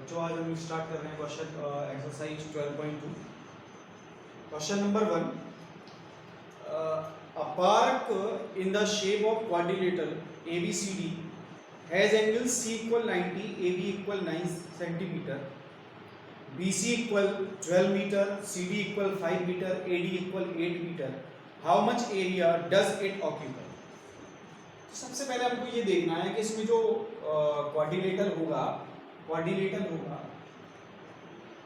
बच्चों आज हम स्टार्ट कर रहे हैं question exercise 12.2। Question number 1, a park in the shape of quadrilateral ABCD has angles C equal 90, AB equal 9 centimeter, BC equal 12 meter, CD equal 5 meter, AD equal 8 meter. How much area does it occupy? सबसे पहले हमको ये देखना है कि इसमें जो quadrilateral होगा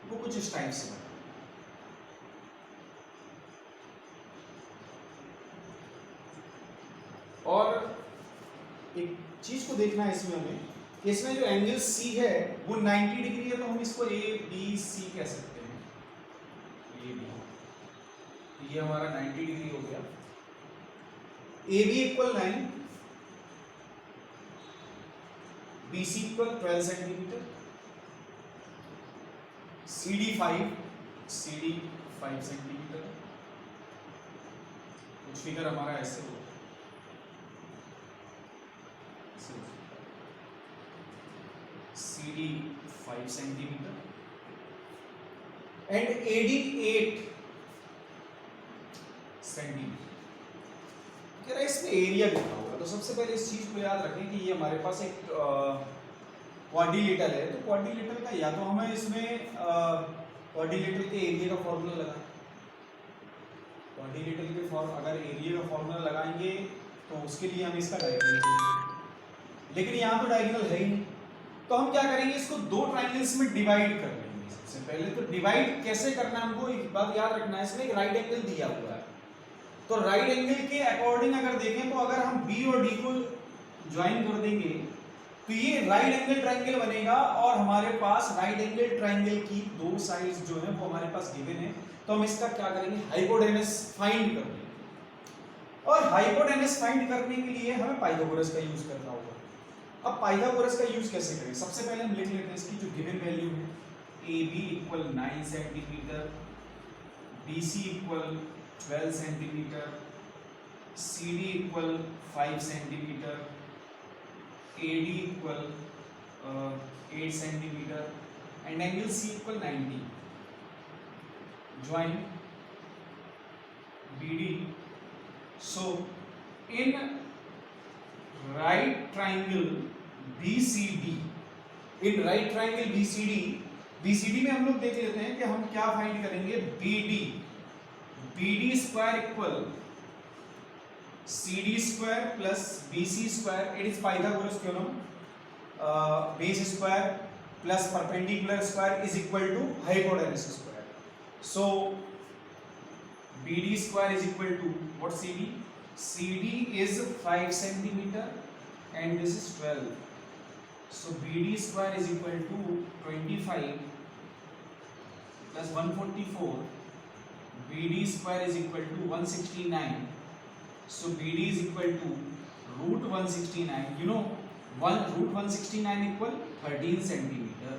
वो कुछ इस टाइप से बना। और एक चीज को देखना है इसमें हमें कि इसमें जो एंगल C है वो 90 डिग्री है, तो हम इसको A B C कह सकते हैं। ये भी ये हमारा 90 डिग्री हो गया। AB equal 9, BC equal 12 centimetre, CD 5 centimetre. कुछ फिगर हमारा ऐसे हो CD 5 centimetre and AD 8 centimetre. कह रहा है इसमें एरिया कितना होगा। तो सबसे पहले इस चीज को याद रखें कि ये हमारे पास एक क्वाड्रिलेटरल है। तो क्वाड्रिलेटरल का या तो हमें इसमें क्वाड्रिलेटरल के एरिया का फॉर्मूला लगाएं। क्वाड्रिलेटरल के अगर एरिया का फॉर्मूला लगाएंगे तो उसके लिए हमें इसका डायगोनल चाहिए, लेकिन यहाँ तो डायगोनल है ही नहीं। तो हम क्या करेंगे, इसको दो ट्राइंगल्स में डिवाइड कर लेंगे। सबसे पहले तो डिवाइड कैसे करना है, हमको एक बात याद रखना है, इसमें एक राइट एंगल दिया हुआ है। तो राइट एंगल के अकॉर्डिंग अगर देखें तो अगर हम B और D को ज्वाइन कर देंगे तो ये राइट एंगल ट्राइंगल बनेगा, और हमारे पास राइट एंगल ट्राइंगल की दो साइड्स जो है वो हमारे पास गिवन है। तो हम इसका क्या करेंगे, हाइपोटेनस फाइंड कर लेंगे। और हाइपोटेनस फाइंड करने के लिए हमें पाइथागोरस का यूज करना होगा। अब पाइथागोरस का यूज कैसे करें, सबसे पहले हम लिख लेते हैं इसकी जो गिवन वैल्यू है। AB equal 9 centimetre, BC equal 12 centimetre, CD equal 5 centimetre, AD equal 8 centimetre and angle C equal 90। Join BD। So in right triangle BCD, in right triangle BCD में हम लोग देख लेते हैं कि हम क्या फाइंड करेंगे। BD square equal CD square plus BC square, it is Pythagoras theorem. Base square plus perpendicular square is equal to hypotenuse square. So BD square is equal to what CD is 5 centimeter and this is 12. So BD square is equal to 25 plus 144. BD square is equal to 169. So BD is equal to root 169. You know, root 169 equal 13 centimeter.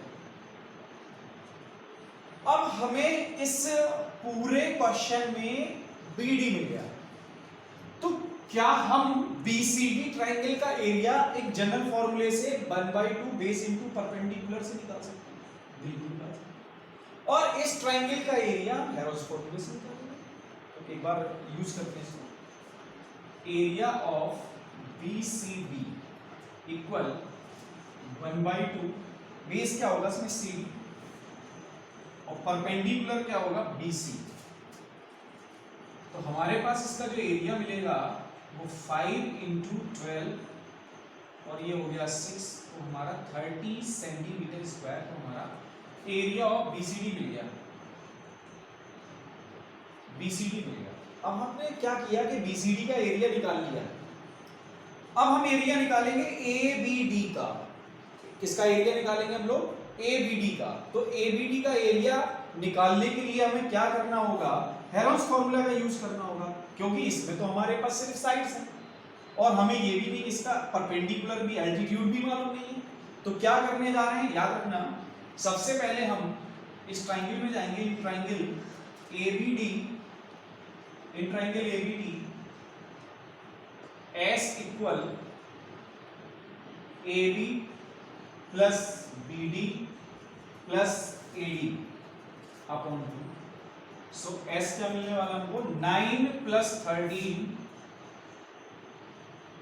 अब हमें इस पूरे question में BD मिल गया, तो क्या हम BCD triangle का एरिया एक जनरल फॉर्मूले से 1/2 बेस इनटू परपेंडिकुलर से निकाल सकते हैं? बिल्कुल निकाल सकते हैं। और इस ट्राइंगल का एरिया हेरोस फॉर्मूले से निकालेंगे। तो एक बार यूज करते हैं इसको। Area of BCD equal 1/2 base क्या होगा इसमें CD, और परपेंडिकुलर क्या होगा BC। तो हमारे पास इसका जो एरिया मिलेगा वो 5 इंटू 12 और ये हो गया 6, तो हमारा 30 सेंटीमीटर स्क्वायर। तो हमारा एरिया ऑफ BCD मिल गया। अब हमने क्या किया कि BCD का एरिया निकाल लिया। अब हम एरिया निकालेंगे ABD का। किसका एरिया निकालेंगे हम लोग? ABD का। तो ABD का एरिया निकालने के लिए हमें क्या करना होगा, हेरोस फॉर्मूला का यूज करना होगा, क्योंकि इसमें तो हमारे पास सिर्फ साइड्स हैं और हमें ये भी नहीं, इसका परपेंडिकुलर भी एल्टीट्यूड भी मालूम नहीं है। तो क्या करने जा रहे हैं, याद रखना, सबसे पहले हम इस ट्राइंगल में जाएंगे। In triangle ABD S equal AB plus BD plus AD upon 2। So S क्या मिलने वाला हमको 9 plus 13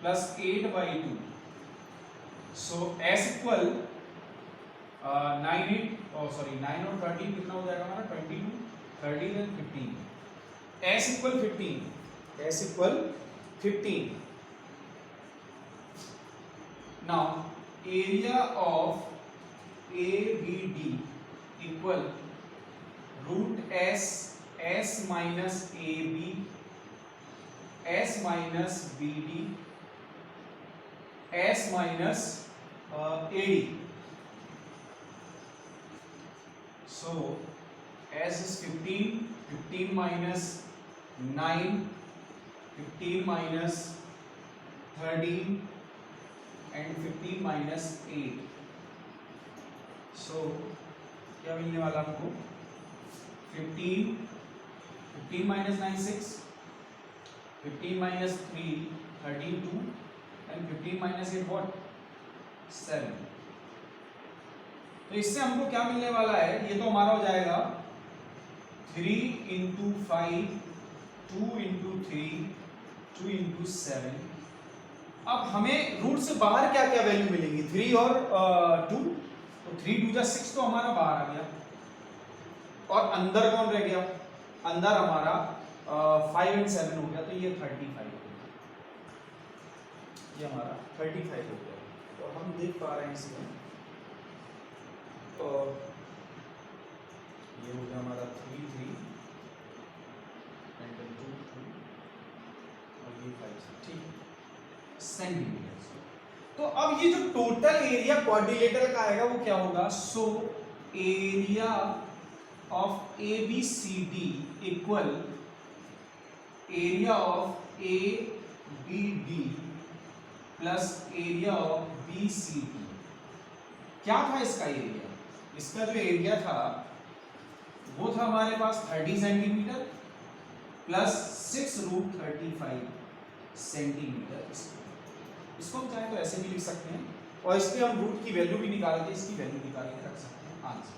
plus 8/2। So S equal 9 और 13 कितना हो जाएगा हमारा 22, 30 and 15। S equal 15, S equal 15। Now area of ABD equal root S minus AB S minus BD S minus AD। So S is 15 minus 9, 15 minus 13 and 15 minus 8। So क्या मिलने वाला हमको 15 minus 9 6, 15 minus 3 13 2 and 15 minus 8 what 7। तो इससे हमको क्या मिलने वाला है, ये तो हमारा हो जाएगा 3 into 5, 2 into 3, 2 into 7। अब हमें रूट से बाहर क्या क्या वैल्यू मिलेंगी 3 और 2, तो 3 2 जा 6 तो हमारा बाहर आ गया, और अंदर कौन रह गया, अंदर हमारा 5 and 7 हो गया, तो ये 35 हो गया, ये हमारा 35 हो गया। तो हम देख पा रहे हैं इसमें और ये हो गया हमारा 3 3 and 2 2 और ये 5 ठीक सेंटीमीटर। तो अब ये जो टोटल एरिया क्वाड्रिलेटरल का आएगा वो क्या होगा, सो area of ABCD equal area of ABD plus area of BCD। क्या था इसका एरिया, इसका जो एरिया था वो था हमारे पास 30 सेंटीमीटर प्लस 6√35 सेंटीमीटर। इसको हम चाहे तो ऐसे भी लिख सकते हैं और इस पे हम रूट की वैल्यू भी निकाल के इसकी वैल्यू निकाल के रख सकते हैं आंसर।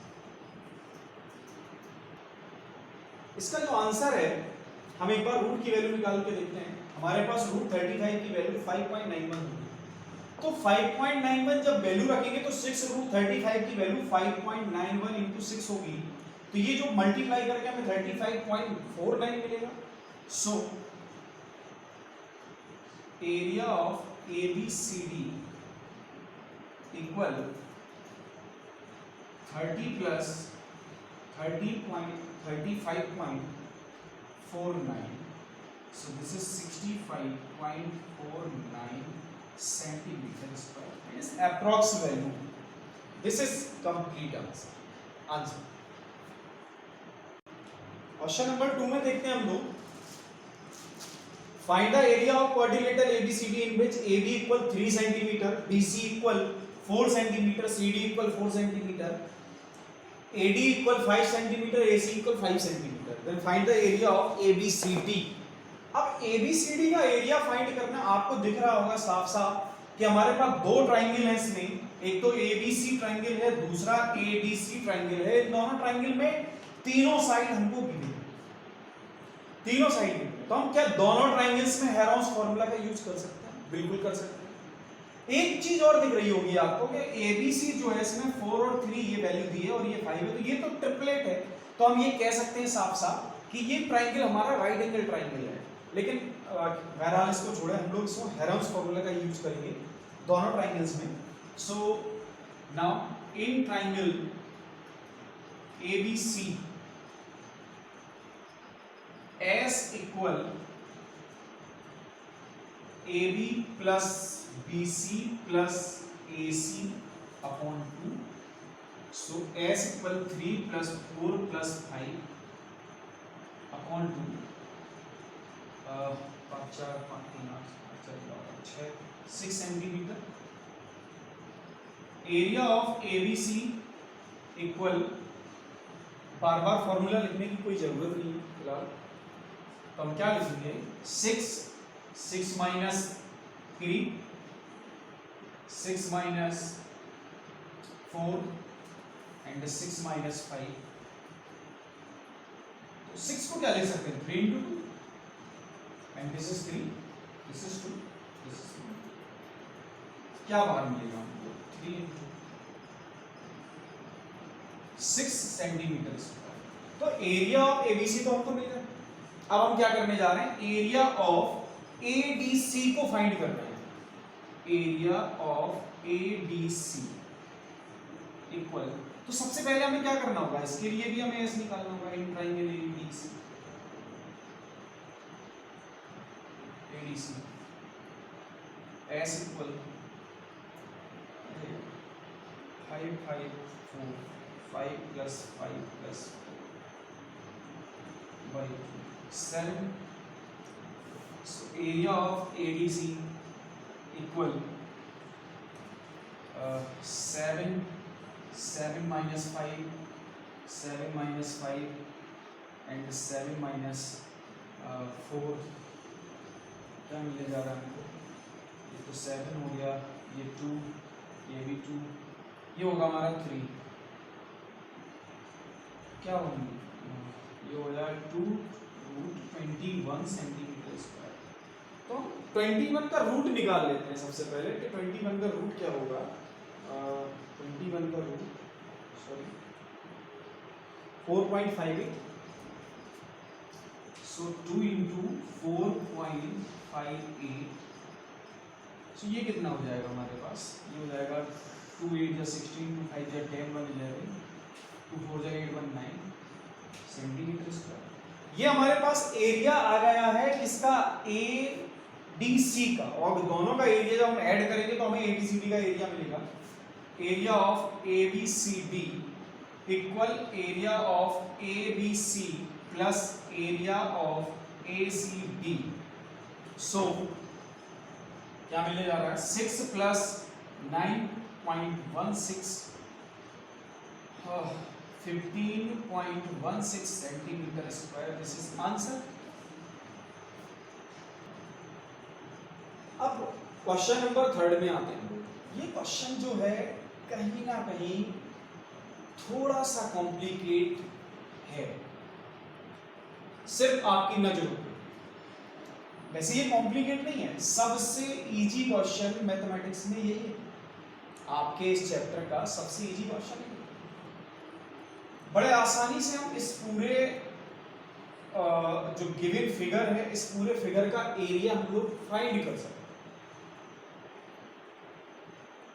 इसका जो आंसर है हम एक बार रूट की वैल्यू निकाल के देखते हैं। हमारे पास √35 की वैल्यू 5.91 होगी, तो 5.91 जब वैल्यू रखेंगे तो 6√35 की वैल्यू 5.91 into 6 होगी, तो ये जो मल्टीप्लाई करके हमें 35.49 मिलेगा। सो area of ABCD equal 30 plus 35.49, so this is 65.49 centimeter square. It is approx value. This is complete answer. Question number 2 में देखते हैं हम लोग, find the area of quadrilateral ABCD in which AB equal 3 centimeter, BC equal 4 centimeter, CD equal 4 centimeter, AD equal 5 centimeter, AC equal 5 centimeter. Then find the area of ABCD. अब ABCD का area find करना, आपको दिख रहा होगा साफ साफ कि हमारे पास दो ट्राइंगल है इसमें, एक तो ABC ट्राइंगल है, दूसरा ADC ट्राइंगल है। इन दोनों ट्राइंगल में तीनों साइड हमको गिने, तीनों साइड गिने, तो हम क्या दोनों ट्राइंगल्स में हेरोन्स फार्मूला का यूज कर सकते हैं? बिल्कुल कर सकते हैं। एक चीज और दिख रही होगी आपको कि ABC जो है इसमें 4 और 3 ये वैल्यू दी है और ये 5 है, तो ये तो ट्रिपलेट है, तो हम ये कह सकते हैं साफ साफ कि ये ट्राइंगल हमारा राइट एंगल ट्राइंगल है। लेकिन बहरहाल इसको छोड़े, हम लोग इसको हेरोन्स फार्मूला का यूज करेंगे दोनों ट्राइंगल्स में। So now in triangle ABC S equal AB plus BC plus AC upon 2। So S equal 3 plus 4 plus 5 upon 2। 6 centimetre. Area of ABC equal, bar bar formula लिखने की कोई जरूरत नहीं है फिलहाल, तो हम क्या लिखेंगे 6 माइनस 3, 6 माइनस 4 एंड 6 माइनस 5, तो 6 को क्या लिख सकते हैं 3 into 2 and this is 3, this is 2, this is 3, क्या बाहर मिलेगा हमको 3 into 6 सेंटीमीटर स्क्वायर। तो एरिया ऑफ एबीसी तो हमको मिल गया। अब हम क्या करने जा रहे हैं, एरिया ऑफ एडीसी को फाइंड कर रहे हैं। एरिया ऑफ एडीसी इक्वल, तो सबसे पहले हमें क्या करना होगा, इसके लिए भी हमें एस निकालना होगा in triangle ADC. ADC S equal 5 5 4 5 plus 5 plus 4 by 7. So area of ADC equal 7 minus 5, 7 minus 5 and 7 minus 4, क्या मिलने जा रहा है हमको, ये तो 7 हो गया, ये 2, ये भी 2, ये होगा हमारा 3, क्या होंगे, ये हो जाएगा 2 रूट 21 सेंटीमीटर स्क्वायर। तो 21 का रूट निकाल लेते हैं सबसे पहले कि 21 का रूट क्या होगा। 21 का रूट सॉरी 4.58, सो 2 into 4.58, सो ये कितना हो जाएगा हमारे पास, ये हो जाएगा 2 8 या 16, 2 5 या 10 1 11, 2 4 जा 8 1 9 सेंटीमीटर स्क्वायर। ये हमारे पास एरिया आ गया है किसका, ए डी सी का, और दोनों का एरिया जब हम ऐड करेंगे तो हमें एबीसीडी का एरिया मिलेगा। Area of ABCD equal area of ABC plus area of ACD. So क्या मिलने जा रहा है, 6 plus 9.16 15.16 centimetre square, this is answer. अब क्वेश्चन नंबर 3 में आते हैं। ये क्वेश्चन जो है कहीं ना कहीं थोड़ा सा कॉम्प्लिकेट है सिर्फ आपकी नजरों पे, वैसे ये कॉम्प्लिकेट नहीं है, सबसे इजी क्वेश्चन मैथमेटिक्स में यही है, आपके इस चैप्टर का सबसे इजी क्वेश्चन है। बड़े आसानी से हम इस पूरे जो गिवन फिगर है, इस पूरे फिगर का एरिया हम लोग फाइंड कर सकते हैं।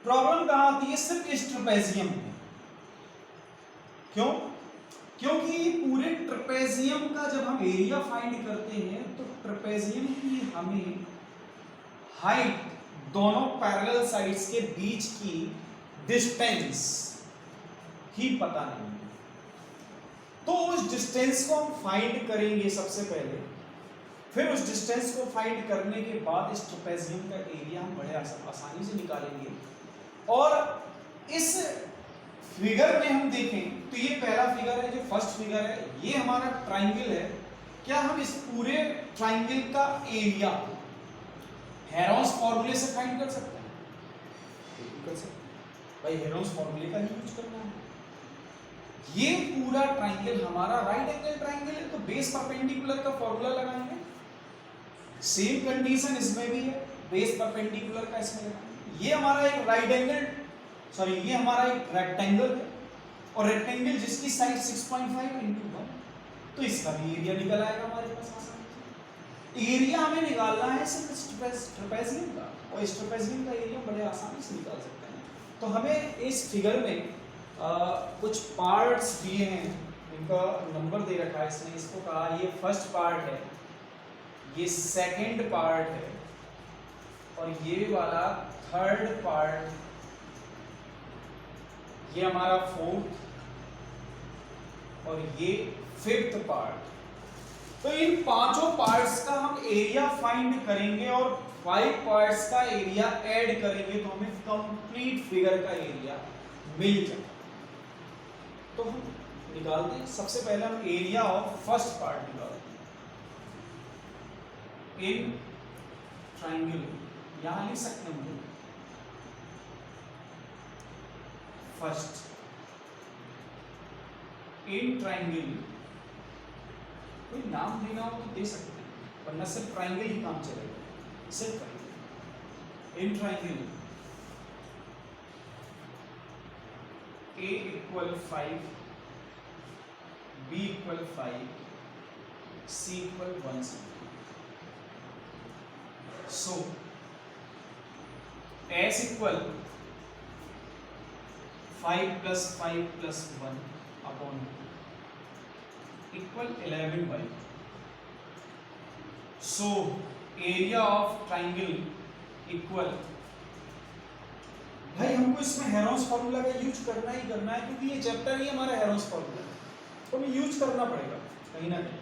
प्रॉब्लम कहां आती है, सिर्फ इस ट्रेपेजियम में। क्यों? क्योंकि पूरे ट्रेपेजियम का जब हम एरिया फाइंड करते हैं तो ट्रेपेजियम की हमें हाइट, दोनों पैरेलल साइड्स के बीच की डिस्टेंस ही पता नहीं, तो उस डिस्टेंस को हम फाइंड करेंगे सबसे पहले, फिर उस डिस्टेंस को फाइंड करने के बाद इस ट्रेपेजियम का एरिया हम बड़े आसानी से निकालेंगे। और इस फिगर में हम देखें तो ये पहला फिगर है, जो फर्स्ट फिगर है, ये हमारा ट्राइंगल है। क्या हम इस पूरे ट्राइंगल का एरिया हेरोन्स फॉर्मूले से फाइंड कर सकते हैं? कर सकते हैं भाई, हेरोन्स फॉर्मूले का ही यूज करना है। ये पूरा ट्राइंगल हमारा राइट एंगल ट्राइंगल है, तो बेस परपेंडिकुलर का फॉर्मूला लगाएंगे। सेम कंडीशन इसमें भी है, बेस परपेंडिकुलर का इसमें लगाएंगे। ये हमारा एक राइट एंगल ये हमारा एक रेक्टेंगल है, और रेक्टेंगल जिसकी साइड 6.5 into 1, तो इसका भी एरिया निकल आएगा हमारे पास आसानी। एरिया हमें निकालना है सिर्फ ट्रेपेजियम का, और इस ट्रेपेजियम का एरिया बड़े आसानी से निकाल सकते हैं। तो हमें इस फिगर में कुछ पार्ट्स दिए हैं, इनका नंबर दे रखा है इसने, इसको कहा ये फर्स्ट पार्ट है, ये सेकंड पार्ट है, और ये वाला थर्ड पार्ट, ये हमारा फोर्थ, और ये फिफ्थ पार्ट। तो इन पांचों पार्ट्स का हम एरिया फाइंड करेंगे और 5 पार्ट्स का एरिया ऐड करेंगे तो हमें कंप्लीट फिगर का एरिया मिल जाए। तो हम निकालते हैं, सबसे पहले हम एरिया ऑफ फर्स्ट पार्ट निकालते हैं। इन ट्राइंगल यहां लिख सकते हैं फर्स्ट, इन ट्राइंगल, कोई नाम देना हो तो दे सकते हैं, वरना सिर्फ ट्राइंगल ही काम चलेगा, सिर्फ triangle. In triangle A equal 5, B equal 5, C equal 1 so S equal 5 + 5 + 1 upon equal 11 by. So area of triangle equal, भाई हमको इसमें हेरोन्स फॉर्मूला का यूज करना ही करना है, क्योंकि ये चैप्टर ही हमारा हेरोन्स फॉर्मूला है, तो हमें यूज करना पड़ेगा कहीं ना कहीं,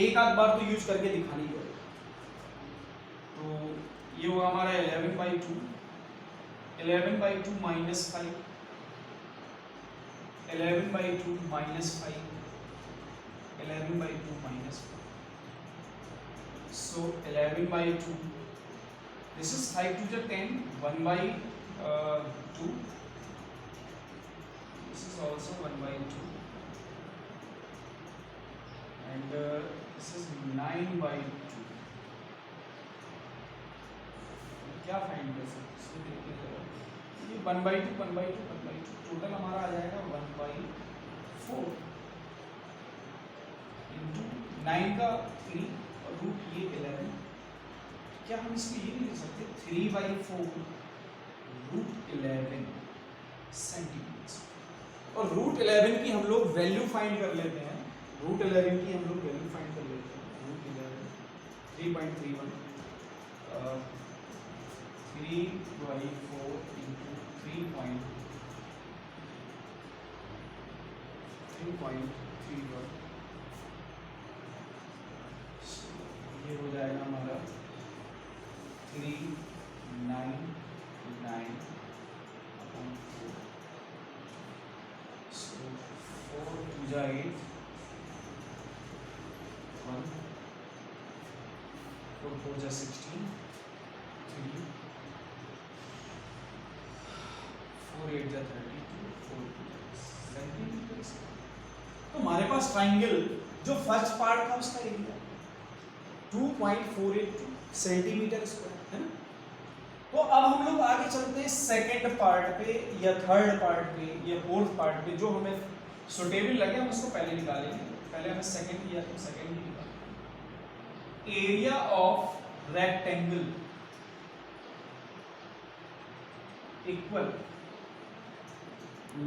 एक आध बार तो यूज करके दिखानी पड़ेगा। तो ये होगा हमारा 11/2, 11/2 minus 5, 11/2 minus 5, 11/2 minus 5, so 11/2, this is 5 to the 10, 1/2, this is also 1/2, and this is 9/2। क्या फाइंड कर सकते इसको देखिए जरा, ये 1/2 1/2 1/2 टोटल हमारा आ जाएगा 1/4 इंटू 9 का 3 और रूट ये 11। क्या हम इसको ये नहीं लिख सकते 3/4 रूट 11 सेंटीमीटर, और रूट 11 की हम लोग वैल्यू फाइंड कर लेते हैं, रूट 11 की हम लोग वैल्यू फाइंड कर लेते हैं, रूट 11 3.31 3/4 इंटू 3.31, ये हो जाएगा हमारा 399 अपॉन 4, सो 4 2 जा 8, 1 4 4 जा 16, 3 4 8 जा 32, 4 सेंटीमीटर। तो हमारे पास ट्राइंगल जो फर्स्ट पार्ट था उसका एरिया 2.482 सेंटीमीटर स्क्वायर है ना। तो अब हम लोग आगे चलते हैं सेकंड पार्ट पे या थर्ड पार्ट पे या फोर्थ पार्ट पे, जो हमें सुटेबल लगे हम उसको पहले निकालेंगे, पहले हमें सेकंड किया तो सेकंड ही निकालेंगे। Area of rectangle equal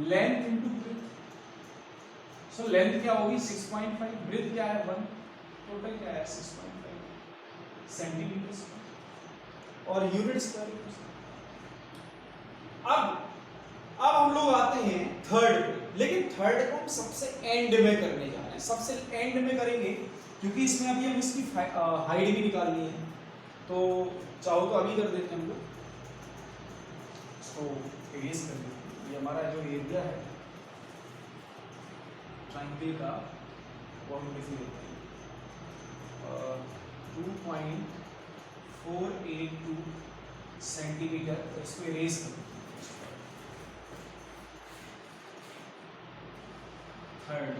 length into breadth. So length क्या होगी 6.5, ब्रेथ क्या है 1, टोटल क्या है 6.5 सेंटीमीटर स्क्वायर और यूनिट स्क्वायर। अब हम लोग आते हैं थर्ड पे, लेकिन थर्ड को हम सबसे एंड में करने जा रहे हैं, सबसे एंड में करेंगे क्योंकि इसमें अभी हम इसकी हाइट भी निकालनी है, तो चाहो तो अभी कर देते हैं हम लोग, इसको इरेज कर देते हैं। ये हमारा जो एरिया है ट्राइंगल का वो हम लिख लेते हैं 2.482 सेंटीमीटर, तो इसको इरेज कर देते हैं। थर्ड,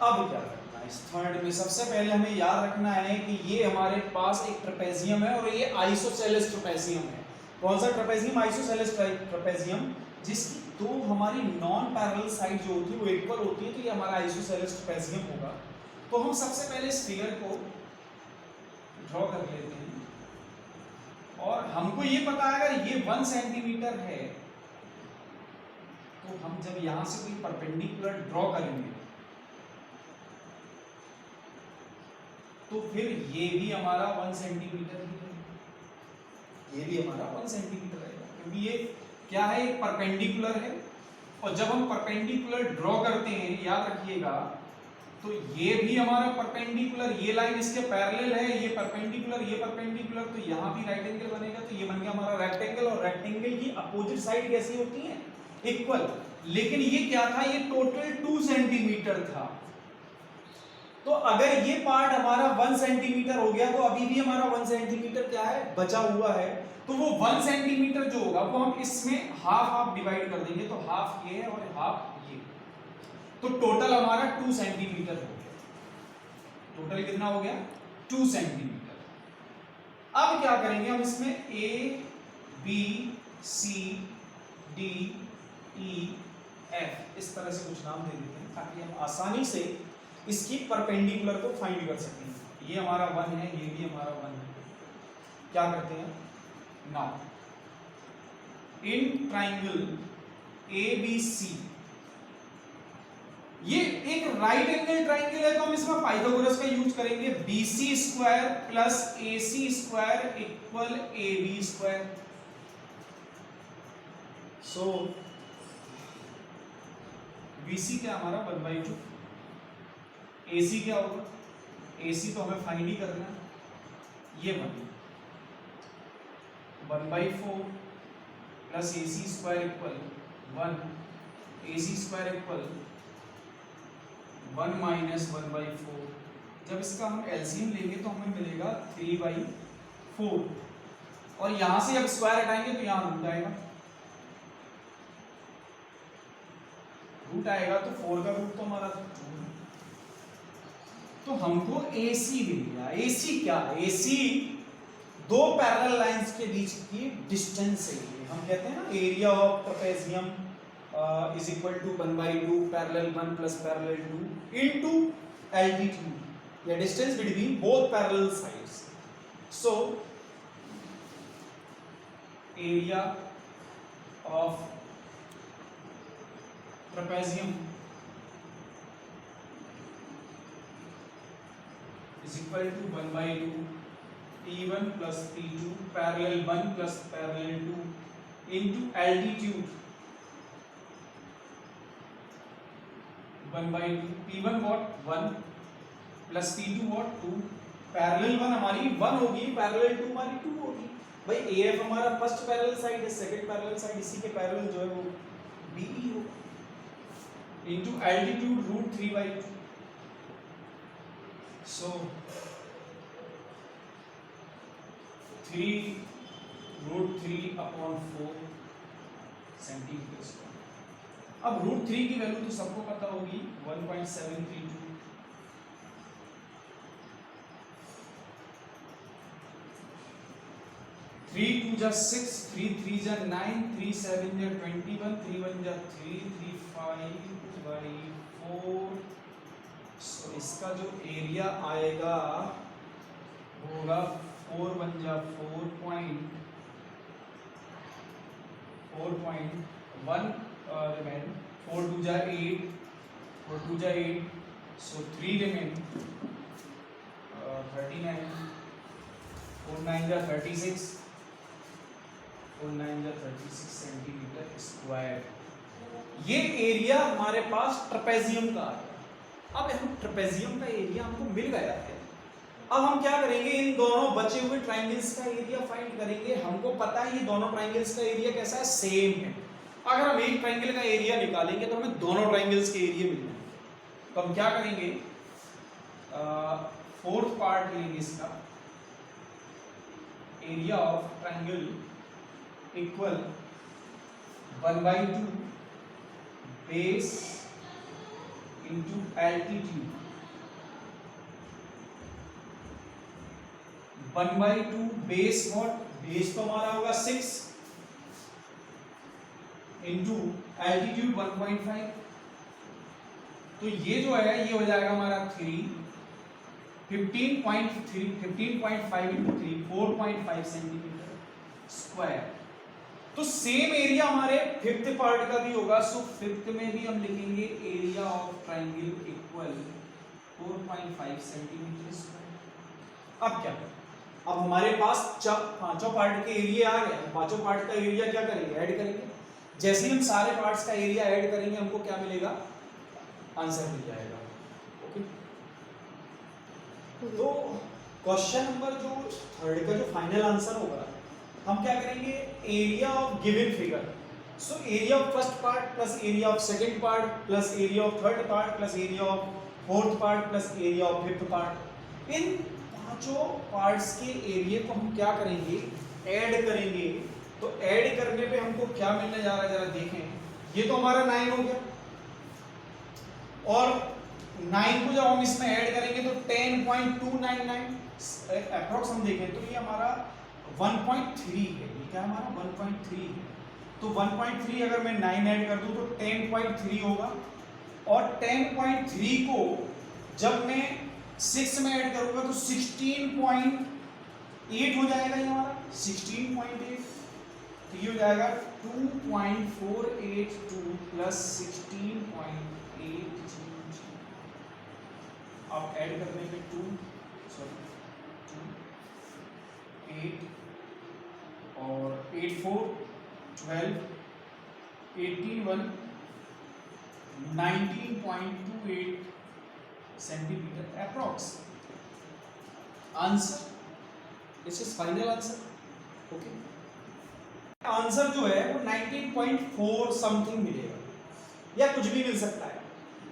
अब क्या करना है इस थर्ड में, सबसे पहले हमें याद रखना है कि ये हमारे पास एक ट्रेपेजियम है और ये आइसोसेलेस ट्रेपेजियम है। कौन सा ट्रेपेजियम? आइसोसेलेस ट्रेपेजियम, जिसकी दो हमारी नॉन पैरेलल साइड जो होती है वो इक्वल होती है, तो ये हमारा आइसोसेलेस ट्रेपेजियम होगा। तो हम सबसे पहले इस फिगर को ड्रॉ कर लेते हैं और हमको ये पता है अगर ये 1 सेंटीमीटर है तो हम जब यहां से कोई परपेंडिकुलर ड्रॉ करेंगे तो फिर ये भी हमारा 1 सेंटीमीटर ही है, ये भी हमारा 1 सेंटीमीटर रहेगा, क्योंकि ये क्या है, एक परपेंडिकुलर है। और जब हम परपेंडिकुलर ड्रॉ करते हैं, याद रखिएगा, तो ये भी हमारा परपेंडिकुलर, ये लाइन इसके पैरेलल है, ये परपेंडिकुलर, ये परपेंडिकुलर, तो यहाँ भी राइट एंगल बनेगा, तो ये बन गया हमारा रेक्टेंगल। और रेक्टेंगल की अपोजिट साइड कैसी होती है? इक्वल। लेकिन ये क्या था, ये टोटल 2 सेंटीमीटर था, तो अगर ये पार्ट हमारा 1 सेंटीमीटर हो गया तो अभी भी हमारा 1 सेंटीमीटर क्या है, बचा हुआ है। तो वो 1 सेंटीमीटर जो होगा वो हम इसमें हाफ हाफ डिवाइड कर देंगे, तो हाफ ये है और हाफ ये, तो टोटल हमारा 2 सेंटीमीटर हो गया। टोटल कितना हो गया? 2 सेंटीमीटर। अब क्या करेंगे हम इसमें A B C D E F इस तरह से कुछ नाम दे देते हैं ताकि हम आसानी से इसकी परपेंडिकुलर को फाइंड कर सकें। ये हमारा 1 है, ये भी हमारा 1 है। क्या करते हैं नाउ, इन ट्राइंगल ABC, ये एक राइट एंगल ट्राइंगल है तो हम इसमें पाइथागोरस का यूज करेंगे। BC square plus AC square equal AB square. So BC क्या हमारा 1/2, AC क्या होगा? AC तो हमें फाइंड ही करना है, ये 1/4 plus AC square equal 1, AC square equal 1 minus 1/4। जब इसका हम एलसीएम लेंगे तो हमें मिलेगा 3/4, और यहां से जब स्क्वायर हटाएंगे तो यहां रूट आएगा, रूट आएगा तो 4 का रूट तो हमारा 2, तो हमको AC मिल गया। AC क्या? AC दो पैरेलल लाइंस के बीच की डिस्टेंस है। हम कहते हैं ना area of trapezium is equal to 1/2 parallel 1 plus parallel 2 into altitude, the distance between both parallel sides. So area of trapezium is equal to 1/2 P1 plus P2 parallel 1 plus parallel 2 into altitude 1/2 P1 what 1 plus P2 what 2, parallel 1 हमारी 1 होगी, parallel 2 हमारी 2 होगी। भाई AF हमारा first parallel side है, second parallel side, इसी के parallel जो है वो BE होगा इनटू एल्टीट्यूड √3/2। सो 3√3/4 सेंटीमीटर स्क्वायर। अब √3 की वैल्यू तो सबको पता होगी 1.732। 3 2 जा 6, 3 3 जा 9, 3 7 जा 21, 3 1 जा 3, 3 5/4। सो इसका जो एरिया आएगा वो होगा 4 1 जा 4.1 remain, 4 2 जा 8, 4 2 जा 8, so 3 remain 39, 4 9 जा 36, 4 9 जा 36 सेंटीमीटर स्क्वायर। ये एरिया हमारे पास ट्रेपेजियम का है। अब हम ट्रेपेजियम का एरिया हमको मिल गया है, अब हम क्या करेंगे, इन दोनों बचे हुए ट्राइंगल्स का एरिया फाइंड करेंगे। हमको पता है ये दोनों ट्राइंगल्स का एरिया कैसा है, सेम है। अगर हम एक ट्राइंगल का एरिया निकालेंगे तो हमें दोनों ट्राइंगल्स के एरिया मिल जाएंगे। तो हम क्या करेंगे, फोर्थ पार्ट लेंगे इसका, area of triangle equal 1/2 base into altitude, 1/2 base what, base तो हमारा होगा 6 इंटू एल्टीट्यूड 1.5, तो ये जो है ये हो जाएगा हमारा 15.5 इंटू 3 4.5 सेंटीमीटर स्क्वायर। तो सेम एरिया हमारे फिफ्थ पार्ट का भी होगा। सो फिफ्थ में भी हम लिखेंगे area of triangle equal 4.5 centimetre square. अब क्या, अब हमारे पास पांचों पार्ट के एरिया आ गए। पांचों पार्ट का एरिया क्या करेंगे, ऐड करेंगे। जैसे ही हम सारे पार्ट्स का एरिया ऐड करेंगे हमको क्या मिलेगा, आंसर मिल जाएगा। ओके, तो क्वेश्चन नंबर जो थर्ड का जो फाइनल आंसर होगा, हम क्या करेंगे, area of given figure. So area of first part plus area of second part plus area of third part plus area of fourth part plus area of fifth part, इन पांचों parts के area को हम क्या करेंगे, add करेंगे तो add करने पे हमको क्या मिलने जा रहा है, जरा देखें। ये तो हमारा 9 हो गया, और 9 को जब हम इसमें ऐड करेंगे तो 10.299 अप्रोक्स हम देखें तो ये हमारा 1.3 है। ये क्या हमारा 1.3 है, तो 1.3 अगर मैं 9 ऐड कर दूं तो 10.3 होगा, और 10.3 को जब मैं 6 में ऐड करूंगा तो 16.8 हो जाएगा। ये हमारा 16.8, तो ये हो जाएगा 2.482 प्लस 16.8। आप ऐड करने पे 2 8 और 8 4 12 18 1 19.28 centimetre approx. Answer, this is final answer. Okay, answer जो है वो 19.4 समथिंग मिलेगा, या कुछ भी मिल सकता है।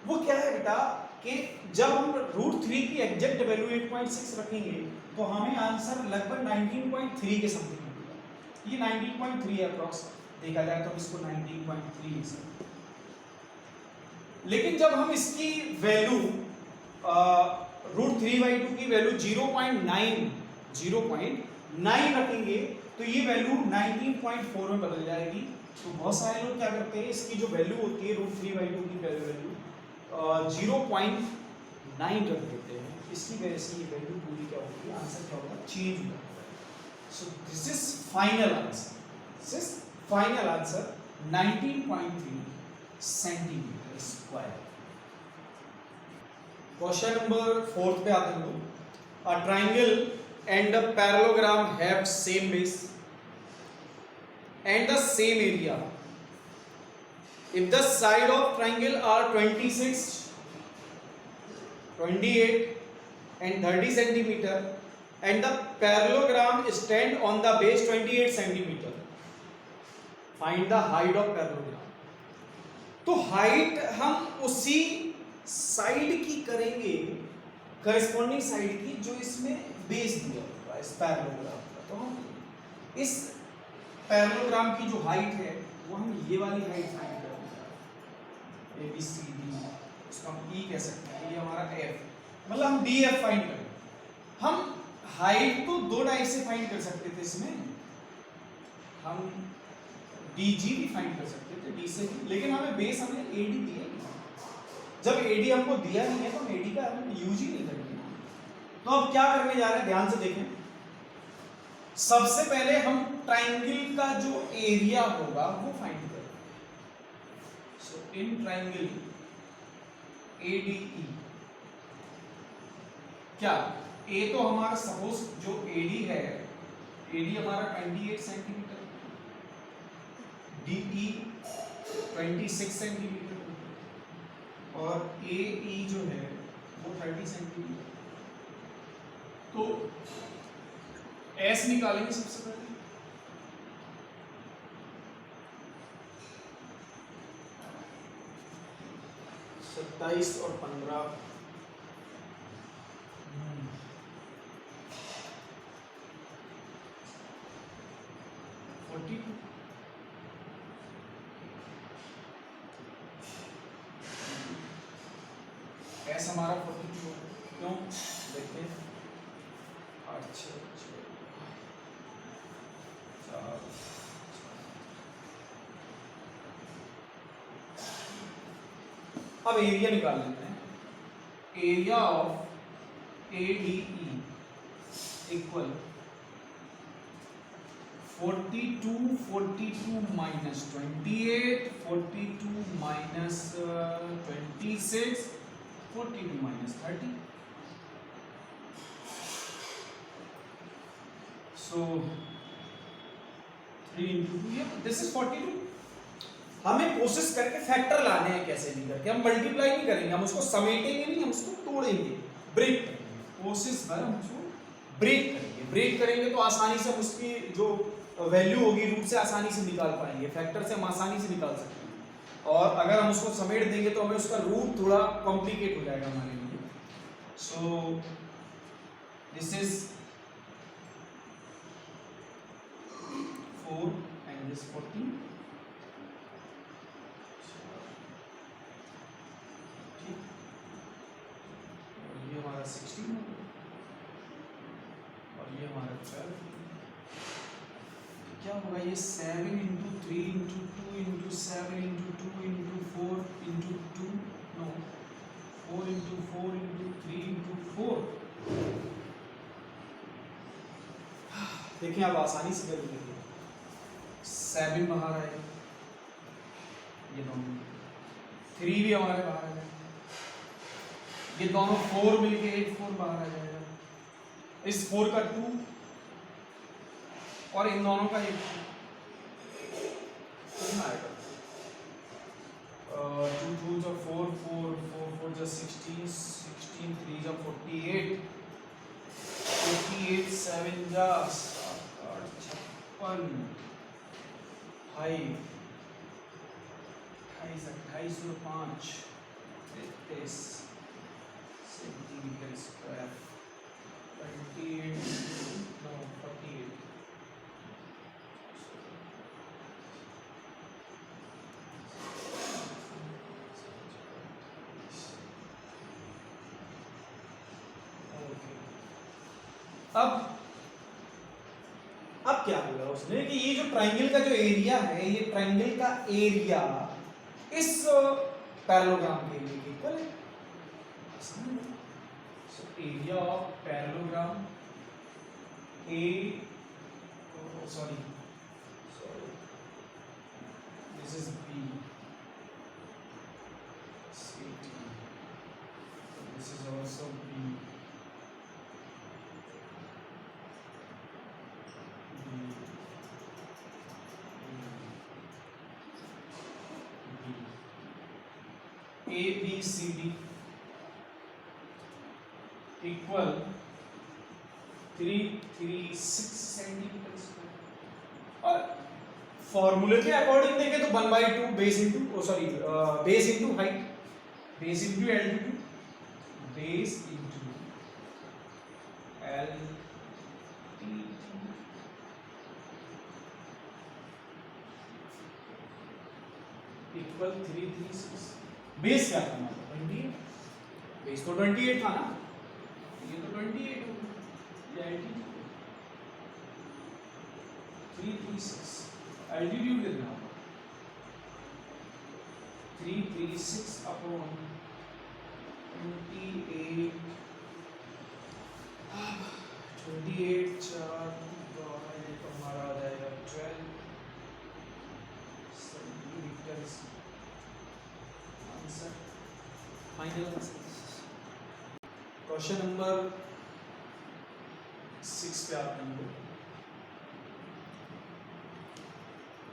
वो क्या है बेटा कि जब हम √3 की एग्जैक्ट वैल्यू 8.6 रखेंगे तो हमें आंसर लगभग 19.3 के समथिंग मिलेगा। ये 19.3 है अप्रॉक्स, देखा जाए तो हम इसको 19.3 लिख सकते हैं। लेकिन जब हम इसकी वैल्यू √3/2 की वैल्यू 0.9 रखेंगे तो ये वैल्यू 19.4 में बदल जाएगी। तो बहुत सारे लोग क्या करते हैं, इसकी जो वैल्यू होती है √3/2 की वैल्यू 0.9 रख देते हैं। इसकी वजह से ये वैल्यू पूरी क्या होगी, आंसर क्या होगा, चेंज होगा। So this is final answer, this is final answer 19.3 centimetre square. Question number 4 पे आते हैं लोग। A triangle and a parallelogram have same base and the same area. If the side of triangle are 26, 28 and 30 centimeter and the parallelogram stand on the base 28 centimeter, find the height of parallelogram. तो height हम उसी side की करेंगे, corresponding side की जो इसमें base दिया होगा इस पैरेललोग्राम का। तो हम इस पैरेललोग्राम की जो हाइट है वो हम ये वाली हाइट फाइंड करेंगे, ABCD, इसको हम E कह सकते हैं, ये हमारा F, मतलब हम DF फाइंड करेंगे। हम हाइट तो दो टाइप से फाइंड कर सकते थे, इसमें हम DG भी फाइंड कर सकते थे, D से भी, लेकिन हमें बेस हमें AD दिया ही नहीं। जब AD हमको दिया नहीं है तो हम AD का हम यूज ही नहीं करेंगे। तो अब क्या करने जा रहे हैं, ध्यान से देखें। सबसे पहले हम ट्रायंगल का जो एरिया होगा वो फाइंड करेंगे। सो इन ट्रायंगल ADE, क्या A तो हमारा सपोज जो AD है, AD हमारा 28 सेंटीमीटर, DE 26 सेंटीमीटर और AE जो है वो 30 सेंटीमीटर। तो S निकालेंगे सबसे पहले। सत्ताईस और 15 42। S हमारा 42 है, क्यों देखते हैं। 8 6 4 अब एरिया निकाल लेते हैं। Area of ADE equal 42 minus 28, 42 minus 26, 42 minus 30। So 3 into 2, this is 42। हमें कोशिश करके फैक्टर लाने हैं, कैसे भी करके। हम मल्टीप्लाई नहीं करेंगे, हम उसको समेटेंगे नहीं, हम उसको तोड़ेंगे, ब्रेक करेंगे। कोशिश भर हम उसको ब्रेक करेंगे। ब्रेक करेंगे तो आसानी से हम उसकी जो वैल्यू होगी रूट से आसानी से निकाल पाएंगे, फैक्टर से हम आसानी से निकाल सकते हैं। और अगर हम उसको समेट देंगे तो हमें उसका रूट थोड़ा कॉम्प्लिकेट हो जाएगा हमारे लिए। So this is 4 and this 40, ठीक, और ये हमारा 16 और ये हमारा 12। क्या होगा ये 7 into 3 into 2 into 7 into 2 into 4 into 2, no 4 into 4 into 3 into 4। देखिए आप आसानी से कर लीजिए, 7 बाहर आएगा, ये दोनों 3 भी हमारे बाहर आ जाएगा, ये दोनों 4 मिलके एक 4 बाहर आ जाएगा, इस 4 का 2 और इन दोनों का 1 कितना आएगा, 2 2 जा 4 4 4 4 जा 16 16 3 जा 48 48 7 जा 56 5 28 और 5 33 सेंटीमीटर स्क्वायर 28 no 48 अब क्या बोला उसने कि ये जो ट्राइंगल का जो एरिया है, ये ट्राइंगल का एरिया इस पैरेललोग्राम के एरिया के इक्वल है। So area of parallelogram A, sorry this is B, this is also B, A B C D equal 336 centimetre square. और फॉर्मूले के अकॉर्डिंग देखें तो 1/2 base into base into height, base into altitude, base into altitude equal 336। Base क्या था हमारा 28, base तो 28 था ना, ये तो 28 हो गया, ये एल्टीट्यूड 336, एल्टीट्यूड कितना होगा 336 अपॉन 28 4 तो हमारा आ जाएगा 12 centimetre. Answer final answer question number 6 पे आप number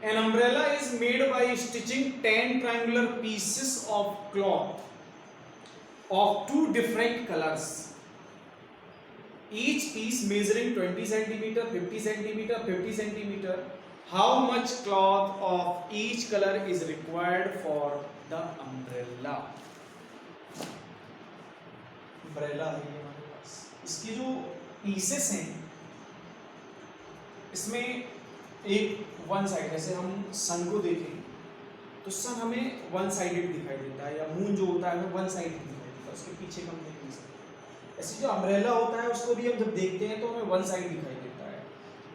An umbrella is made by stitching 10 triangular pieces of cloth of 2 different colors, each piece measuring 20 centimeter, 50 centimeter, 50 centimeter. How much cloth of each color is required for the umbrella? Umbrella है ये हमारे पास, इसकी जो pieces हैं इसमें एक one side, जैसे हम सन को देखें तो सन हमें वन साइडेड दिखाई देता है, या मून जो होता है हमें वन साइडेड दिखाई देता है, उसके पीछे का हम देख नहीं सकते। ऐसे जो अम्ब्रेला होता है उसको भी हम जब देखते हैं तो हमें वन साइड दिखाई देता है।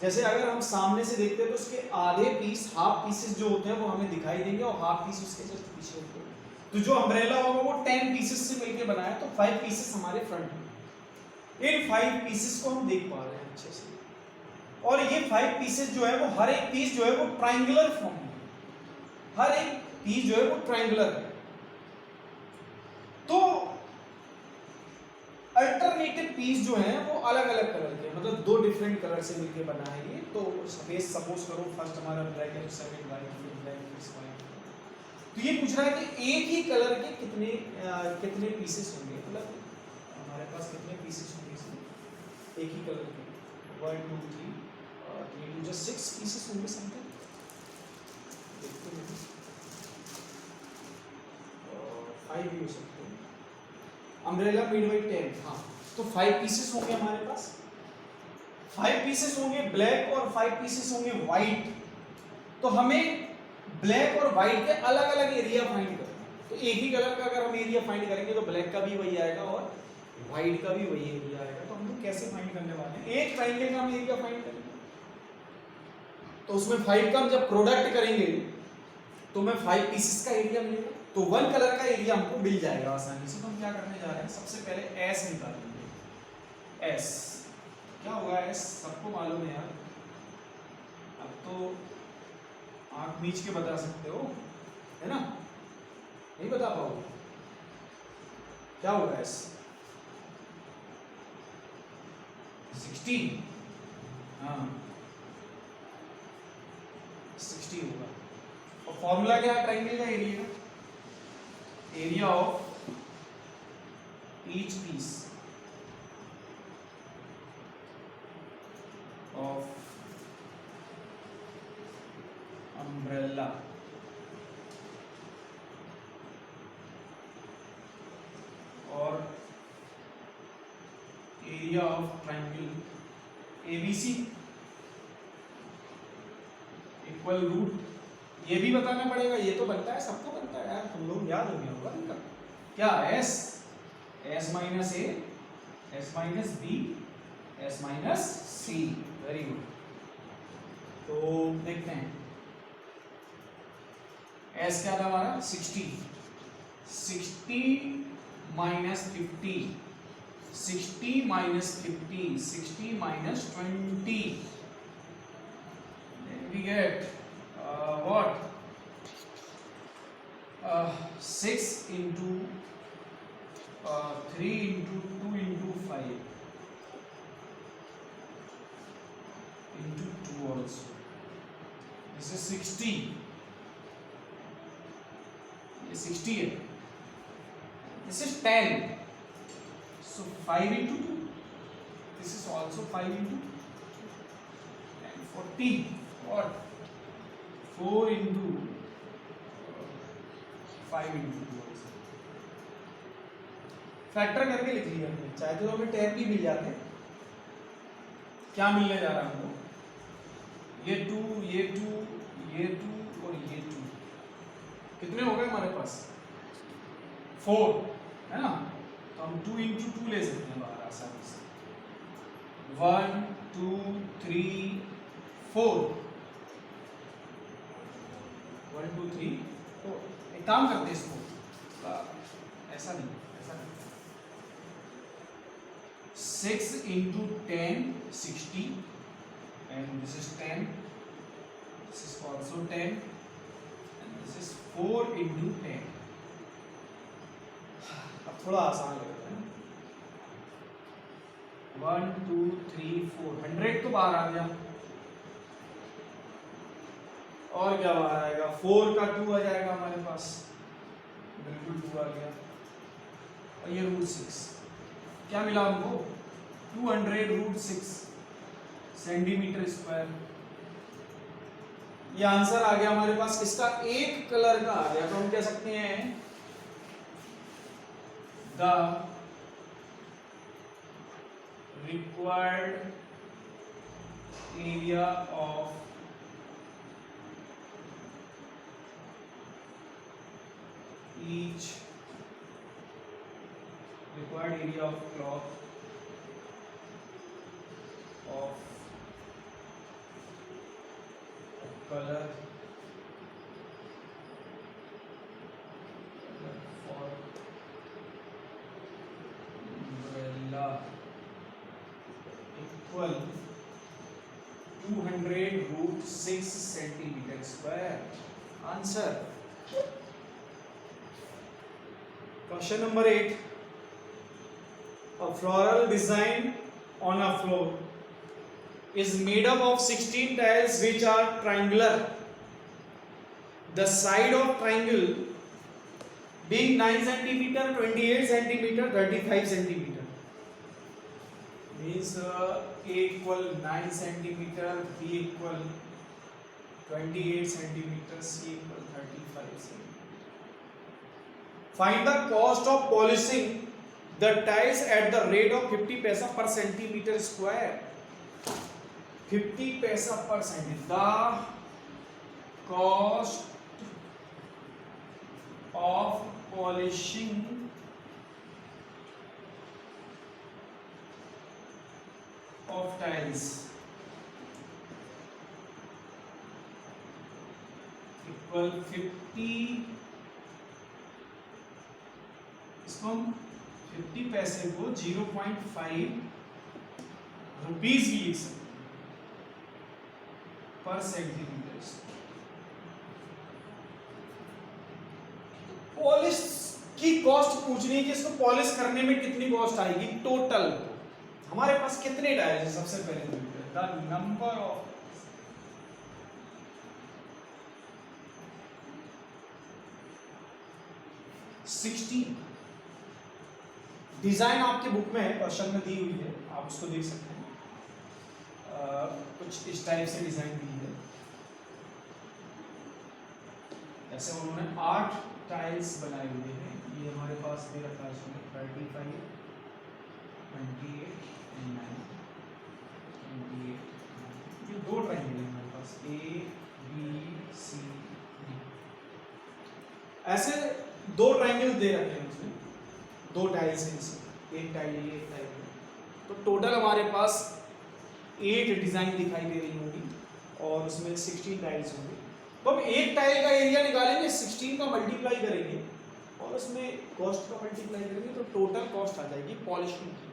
जैसे अगर हम सामने से देखते हैं तो उसके आधे पीस, हाफ पीसेस जो होते हैं वो हमें दिखाई देंगे और हाफ पीस उसके जस्ट पीछे होते हैं। तो जो अम्ब्रेला होगा वो 10 पीसेस से मिलकर बना है, तो 5 पीसेस हमारे फ्रंट में, इन 5 पीसेस को हम देख पा रहे हैं अच्छे से। और ये 5 पीसेस जो है वो हर एक पीस जो है वो ट्रायंगुलर फॉर्म में, हर एक पीस जो है वो ट्रायंगुलर है। तो अल्टरनेटिव पीस जो है वो अलग अलग कलर के, मतलब 2 डिफरेंट कलर से मिलके बना है ये। तो सपोज करो फर्स्ट हमारा ब्लैक है, सेकंड वाइट, फिर ब्लैक, फिर व्हाइट। तो ये पूछ रहा है कि एक ही कलर के कितने पीसेस होंगे, मतलब हमारे पास कितने पीसेस होंगे इसमें एक ही कलर के। 1 2 3 3 2 just 6 पीसेस होंगे समथिंग, देखते हैं। 5 भी हो सकते हैं। अम्ब्रेला मेड बाय 10, हाँ, तो 5 पीसेस होंगे हमारे पास, 5 पीसेस होंगे ब्लैक और 5 पीसेस होंगे व्हाइट। तो हमें ब्लैक और व्हाइट के अलग अलग एरिया फाइंड करना है। तो एक ही कलर का अगर हम एरिया फाइंड करेंगे तो ब्लैक का भी वही आएगा और व्हाइट का भी वही एरिया आएगा। तो हम लोग कैसे फाइंड करने वाले हैं, एक ट्राइंगल का हम एरिया फाइंड करेंगे तो उसमें 5 का हम जब प्रोडक्ट करेंगे तो हमें 5 पीसेस का एरिया मिलेगा, तो 1 कलर का एरिया हमको मिल जाएगा आसानी से। तो हम क्या करने जा रहे हैं, सबसे पहले एस निकालेंगे। एस क्या होगा, एस सबको मालूम है यार, अब तो आंख मीच के बता सकते हो, है ना? नहीं बता पाओगे, क्या होगा एस? 60, हाँ 60 होगा। और फॉर्मूला क्या है ट्राइंगल का एरिया का? Area of each piece of umbrella और area of triangle ABC equal root, ये भी बताना पड़ेगा, ये तो बनता है, सबको बनता है यार, तुम लोग याद हो गया होगा इनका क्या, S S minus A S minus B S minus C. Very good. तो देखते हैं एस क्या था हमारा 60, 60 minus 50, 60 minus 50, 60 minus 20, we get what 6 into 3 into 2 into 5 into 2 also, this is 60, ये 60 है, this is 10, so 5 into 2, this is also 5 into 10, 40, what 4 into 5 into 2 also, factor करके लिख लिया हमने, चाहे तो हमें टैब भी मिल जाते। क्या मिलने जा रहा है हमको, ये 2 ये 2 ये 2 और ये 2, कितने हो गए हमारे पास 4, है ना? तो हम 2 into 2 ले सकते हैं बाहर आसानी से, 1 2 3 4, 1 2 3 4। एक काम करते हैं इसको, ऐसा नहीं 6 into 10 60 and this is 10, this is also 10 and this is 4 into 10। अब थोड़ा आसान लग रहा है, 1 2 3 4, 100 तो बाहर आ गया, और क्या बाहर आएगा, 4 का 2 आ जाएगा हमारे पास, बिल्कुल 2 आ गया, और ये √6 क्या मिला हमको, 200√6 सेंटीमीटर स्क्वायर। ये आंसर आ गया हमारे पास किसका, एक कलर का आ गया। तो हम कह सकते हैं the required area of each required area of cloth of color for umbrella equal 200√6 centimeter square। Answer question number 8, a floral design on a floor is made up of 16 tiles which are triangular. The side of triangle being 9 cm, 28 cm, 35 cm. Means A equal 9 cm, B equal 28 cm, C equal 35 cm. Find the cost of polishing the tiles at the rate of 50 paisa per centimeter square. 50 paisa per centimeter. The cost of polishing of tiles equal 50, इसको हम 50 पैसे को 0.5 rupees भी लिख सकते हैं पर centimetre. Polish की कॉस्ट पूछनी है कि इसको पॉलिश करने में कितनी कॉस्ट आएगी टोटल। हमारे पास कितने टायर्स हैं सबसे पहले द नंबर ऑफ 16। डिजाइन आपके बुक में है, क्वेश्चन में दी हुई है, आप उसको देख सकते हैं। कुछ इस टाइप से डिजाइन दी है, जैसे उन्होंने 8 टाइल्स बनाए हुए हैं। ये हमारे पास दे रखा है इसमें 35, 28 and 9, 28। ये 2 ट्रायंगल है हमारे पास A B C D। ऐसे 2 ट्रायंगल दे रखे हैं उसमें, 2 टाइल्स हैं इसमें, एक टाइल ये एक टाइल ये। तो टोटल हमारे पास 8 डिजाइन दिखाई दे रही होगी और उसमें 16 टाइल्स होंगे। तो हम एक टाइल का एरिया निकालेंगे, 16 का मल्टीप्लाई करेंगे और उसमें कॉस्ट का मल्टीप्लाई करेंगे तो टोटल कॉस्ट आ जाएगी पॉलिशिंग की।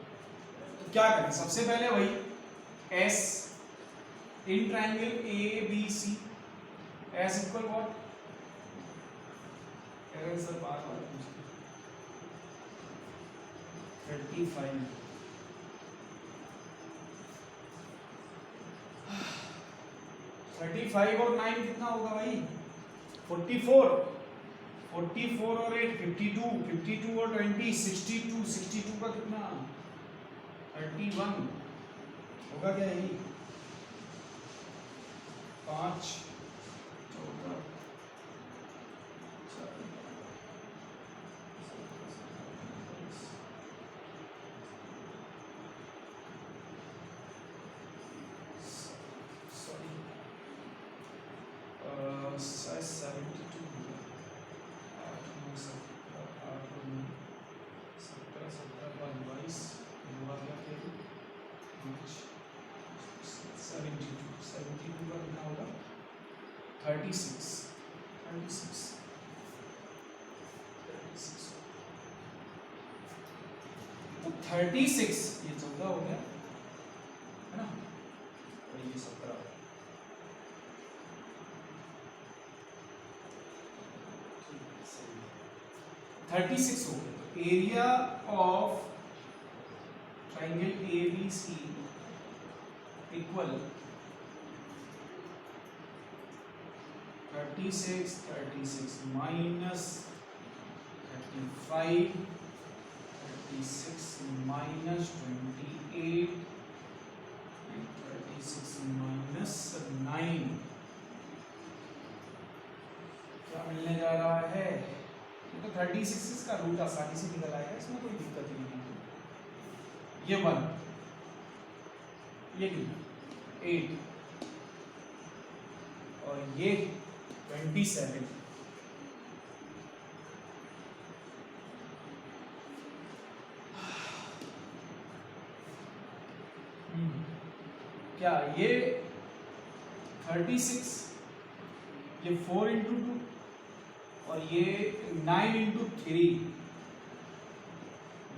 तो क्या करें, सबसे पहले वही S in triangle ABC, S equal what, sir बार बार 35, 35 और 9 कितना होगा भाई 44, 44 और 8 52, 52 और 20 62, 62 का कितना 31 होगा क्या यही 5 14 36 ये 14 हो गया है ना, और ये 17। ठीक है, 36 हो गया। Area of triangle ABC equal 36, 36 minus 35, 36 minus 28 and 36 minus 9 क्या मिलने जा रहा है। तो 36 का रूट आसानी से निकल आएगा, इसमें कोई दिक्कत नहीं है। ये 1, ये कितना 8 और ये 27। क्या ये 36, ये 4 इंटू 2 और ये 9 इंटू 3,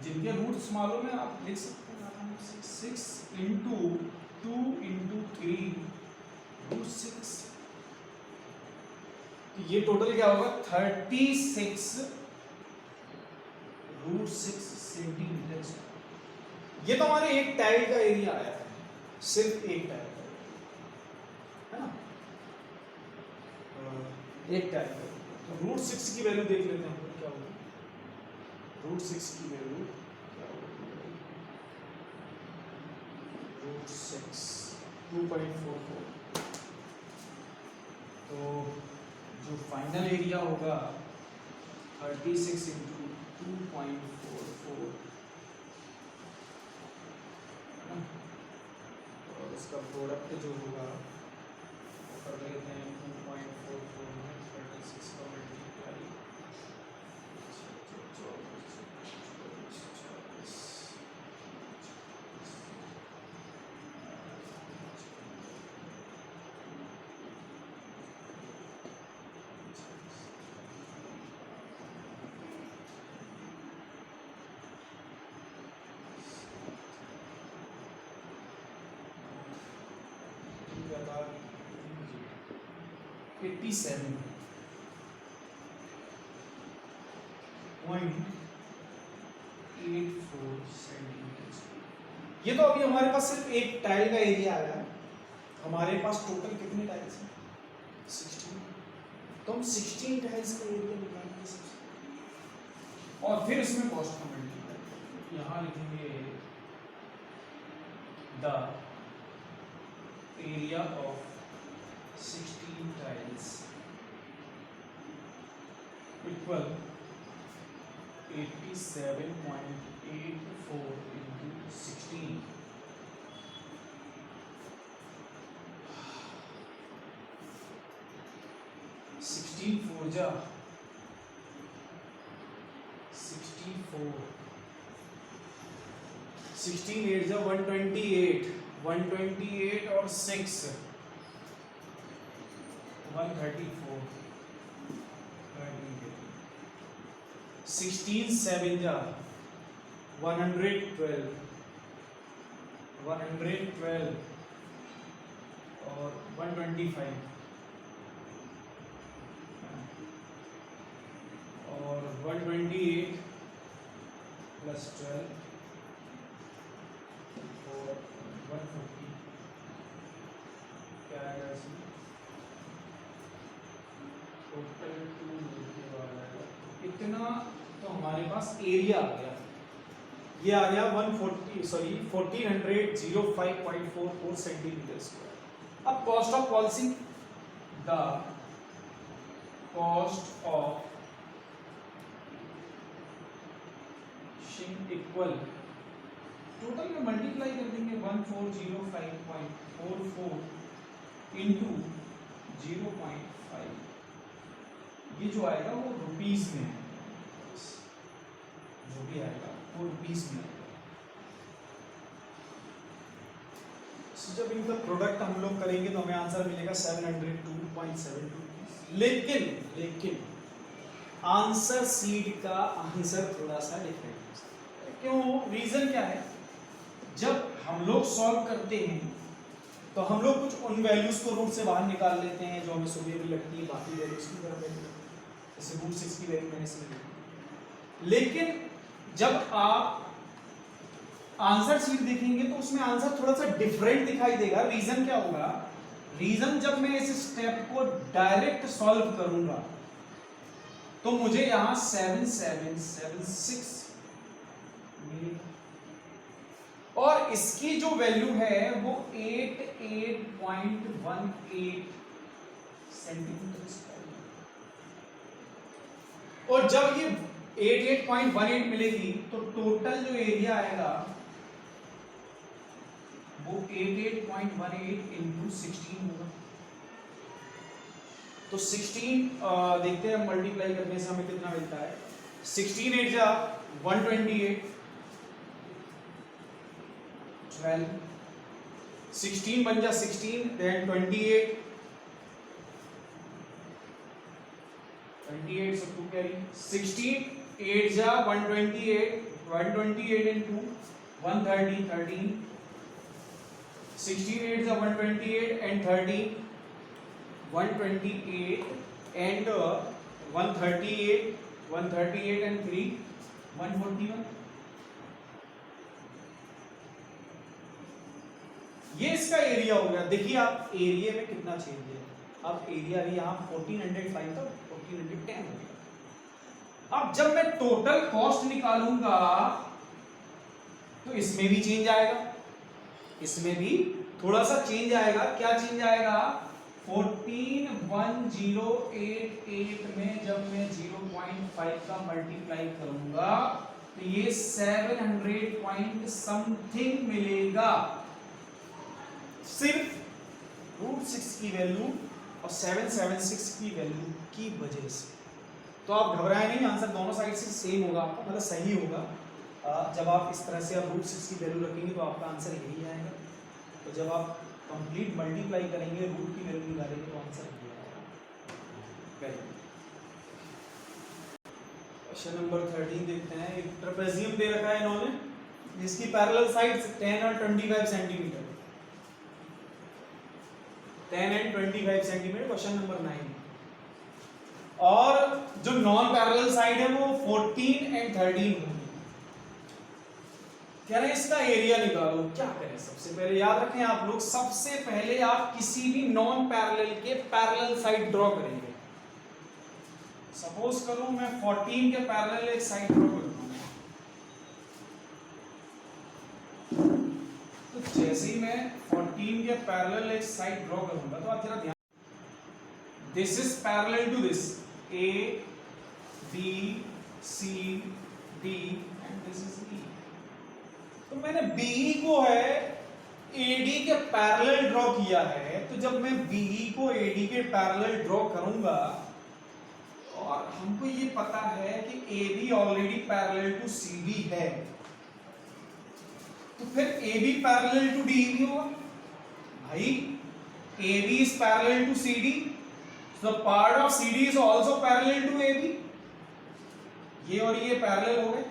जिनके रूट्स मालूम है आप लिख सकते हैं आराम से। 6 इंटू 2 इंटू 3 रूट 6, तो ये टोटल क्या होगा 36 रूट 6 सेंटीमीटर। ये तो हमारे एक टाइल का एरिया आया है, सिर्फ एक टाइल का है ना, एक टाइल का। तो रूट 6 की वैल्यू देख लेते हैं हम क्या होगी। रूट 6 की वैल्यू क्या होगी, रूट 6 2.44। तो जो फाइनल एरिया होगा 36 इंटू 2.44 और इसका प्रोडक्ट जो होगा कर लेते हैं 2.44 में 36 का मल्टीप्लाई लगातार 87.84 सेंटीमीटर। ये तो अभी हमारे पास सिर्फ एक टाइल का एरिया आया है, हमारे पास टोटल कितने टाइल्स हैं? 16। तो हम 16 टाइल्स का एरिया निकालेंगे सबसे, और फिर उसमें कॉस्ट का मल्टीप्लाई यहाँ लिखेंगे the area of 16 tiles equal 87.84 into 16. 16 4 जा 64, 16 8 जा 128, 128 और 6 134, 16 7 जा 112, 112 और 125 और 128 प्लस 12 और 150 क्या आएगा इसमें? टोटल 2 इतना। तो हमारे पास एरिया आ गया, ये आ गया 1405.44 सेंटीमीटर स्क्वायर। अब cost of policy, the cost of equal total में मल्टीप्लाई कर देंगे 1405.44 इंटू 0.5, ये जो आएगा वो रुपीस में है, जो भी आएगा वो रुपीस में आएगा। जब इनका प्रोडक्ट हम लोग करेंगे तो हमें आंसर मिलेगा 702.72। लेकिन आंसर सीट का आंसर थोड़ा सा डिफरेंट है। क्यों? रीजन क्या है? जब हम लोग सॉल्व करते हैं तो हम लोग कुछ उन वैल्यूज को रूट से बाहर निकाल लेते हैं जो हमें सुबह लगती है, बाकी वैल्यूज की तरफ जैसे रूट 6 की वैल्यू मैंने इसमें लिखी। लेकिन जब आप आंसर शीट देखेंगे तो उसमें आंसर थोड़ा सा डिफरेंट दिखाई देगा। रीजन क्या होगा? रीजन जब मैं इस स्टेप को डायरेक्ट सॉल्व करूंगा तो मुझे यहां 7776 मिलेगा और इसकी जो वैल्यू है वो 88.18 सेंटीमीटर स्क्वायर। और जब ये 88.18 मिलेगी तो टोटल जो एरिया आएगा वो 88.18 इंटू 16 होगा। तो 16 देखते हैं मल्टीप्लाई करने से हमें कितना मिलता है। 16 8 जा 128, 12, 16 बन जा 16, then 28 so 2 carry 16 8 जा 128, 128 into 130 13, 16 8 जा 128 and 13, 128 and 138 and 3 141। ये इसका एरिया हो गया। देखिए आप एरिया में कितना चेंज है। अब एरिया भी यहाँ 1405 था 1410 हो गया। अब जब मैं टोटल कॉस्ट निकालूंगा तो इसमें भी चेंज आएगा, इसमें भी थोड़ा सा चेंज आएगा। क्या चेंज आएगा? 141088 में जब मैं 0.5 का मल्टीप्लाई करूंगा तो ये 700 पॉइंट समथिंग मिलेगा। सिर्फ रूट 6 की वैल्यू और 776 की वैल्यू की वजह से। तो आप घबराए नहीं, आंसर दोनों साइड से सेम होगा आपका, मतलब सही होगा। जब आप इस तरह से आप √6 की वैल्यू रखेंगे तो आपका आंसर यही आएगा। तो जब आप कंप्लीट मल्टीप्लाई करेंगे, रूट की वैल्यू निकालेंगे तो आंसर यही आएगा। Very good. क्वेश्चन नंबर 13 देखते हैं। एक ट्रेपेजियम दे रखा है इन्होंने, जिसकी पैरेलल साइड्स 10 और 25 centimetre, 10 and 25 centimetre. Question number 9। और जो नॉन पैरेलल साइड है वो 14 एंड 13 होगी। कह रहे हैं इसका एरिया निकालो। क्या करें? सबसे पहले याद रखें आप लोग, सबसे पहले आप किसी भी नॉन पैरेलल के पैरेलल साइड ड्रॉ करेंगे। सपोज करो मैं 14 के पैरेलल एक साइड ड्रॉ करता हूं, तो जैसे ही मैं 14 के पैरेलल एक साइड ड्रॉ करूंगा तो आप जरा ध्यान, this is parallel to this, A B C D and this is E। तो मैंने BE को है AD के पैरेलल ड्रॉ किया है, तो जब मैं BE को AD के पैरेलल ड्रॉ करूंगा, और हमको ये पता है कि AB already parallel to CD है, तो फिर AB पैरेलल टू DE होगा। भाई AB is parallel to CD, so part of CD is also parallel to AB। ये और ये पैरेलल हो गए।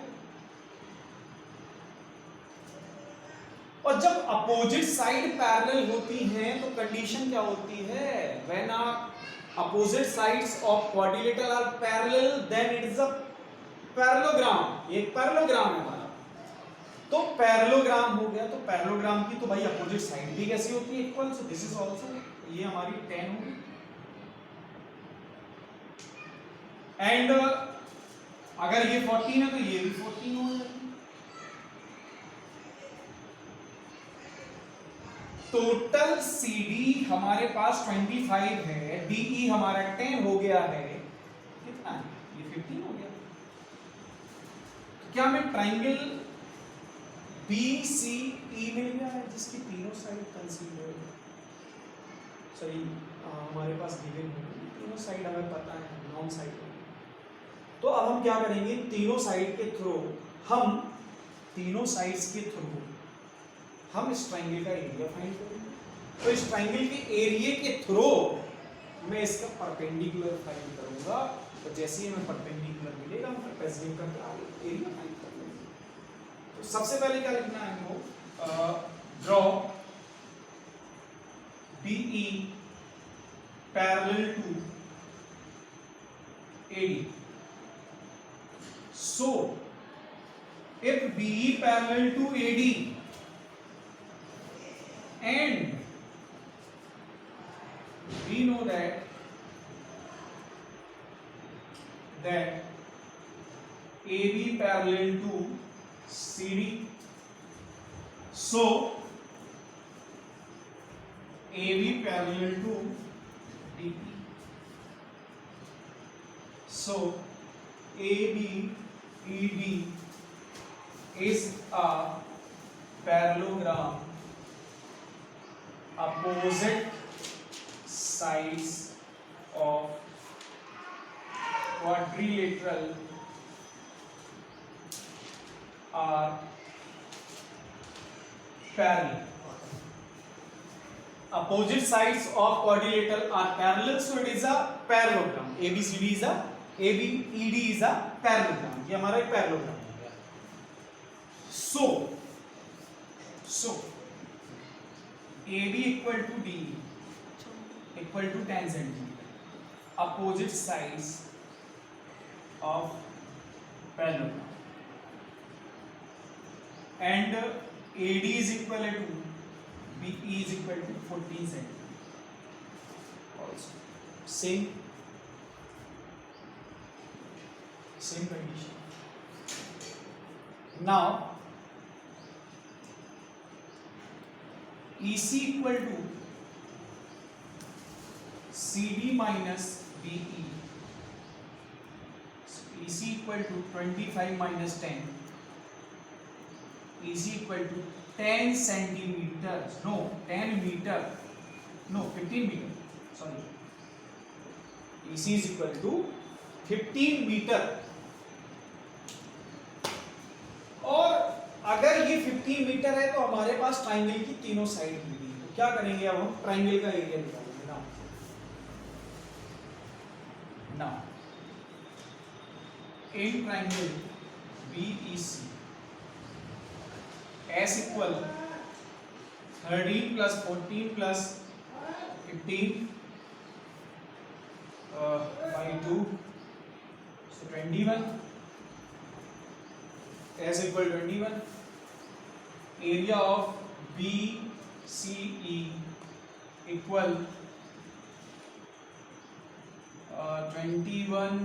और जब अपोजिट साइड पैरेलल होती हैं तो कंडीशन क्या होती है? When opposite sides of quadrilateral are parallel, then it is a parallelogram। ये पैरेललोग्राम है हमारा। तो पैरेललोग्राम हो गया, तो पैरेललोग्राम की तो भाई अपोजिट साइड भी कैसी होती है? Equal. So this is also, ये हमारी 10 होगी। एंड अगर ये 14 है तो ये भी 14 हो जाएगी। टोटल CD हमारे पास 25 है, DE हमारा 10 हो गया है। कितना है? ये 15 हो गया। तो क्या हमें ट्राइंगल BCE मिल गया है, जिसकी तीनों साइड कंसीडर, सॉरी हमारे पास गिवन है, तीनों साइड हमें पता है, नॉन साइड। तो अब हम क्या करेंगे? तीनों साइड के थ्रू हम इस ट्राइंगल का एरिया फाइंड करेंगे। तो इस ट्राइंगल के एरिया के थ्रू मैं इसका परपेंडिकुलर फाइंड करूंगा। तो जैसे ही हमें परपेंडिकुलर मिलेगा, हम ट्रेपेजियम का एरिया फाइंड कर लेंगे। तो सबसे पहले क्या लिखना है हमको? Draw BE parallel to AD। So if BE parallel to AD and we know that AB parallel to CD, so AB parallel to DE, so AB ED is a parallelogram, opposite sides of quadrilateral are parallel. Opposite sides of quadrilateral are parallel, so it is a parallelogram. ABCD is a ABED is a parallelogram। ये हमारा एक parallelogram हो गया। So AB equal to DE equal to 10 centimeter, opposite sides of parallelogram, and AD is equal to BE is equal to 14 centimeter also। Same condition। Now EC equal to CD minus BE, so EC equal to 25 minus 10, EC equal to 10 centimeters, no 10 meter, no 15 meter, sorry EC is equal to 15 metre. और अगर ये 15 metre है तो हमारे पास triangle की तीनों side दी हुई है, तो क्या करेंगे अब हम ट्राइंगल का एरिया निकालेंगे ना in triangle BEC S equal 13 plus 14 plus 15 by 2, so 21, S equal 21, area of BCE equal 21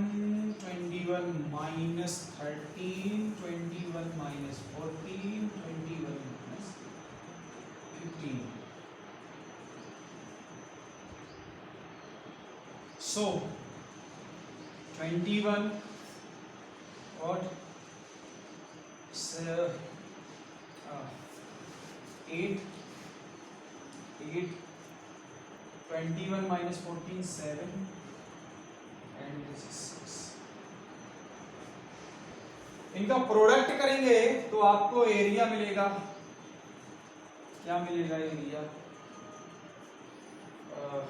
minus 13, 21 minus 14, 21 minus 15. So 21 what? 8, 21 minus 14, 7, and this is 6. इनका प्रोडक्ट करेंगे तो आपको एरिया मिलेगा, क्या मिलेगा एरिया? अब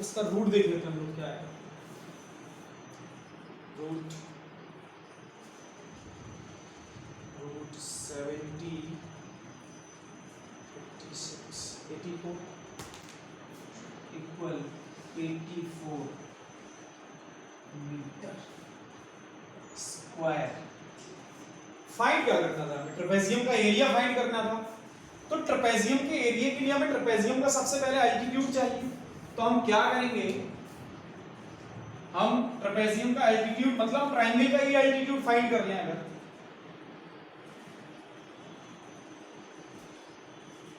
इसका रूट देख लेते हैं हम लोग क्या है। Root 70 56 84 equal 84 metre square. Find क्या करना था हमें? ट्रेपेजियम का एरिया फाइंड करना था। तो ट्रेपेजियम के एरिया के लिए हमें ट्रेपेजियम का सबसे पहले एल्टीट्यूड चाहिए। तो हम क्या करेंगे, हम ट्रेपेजियम का एल्टीट्यूड मतलब ट्रायंगल का ही एल्टीट्यूड फाइंड कर लें।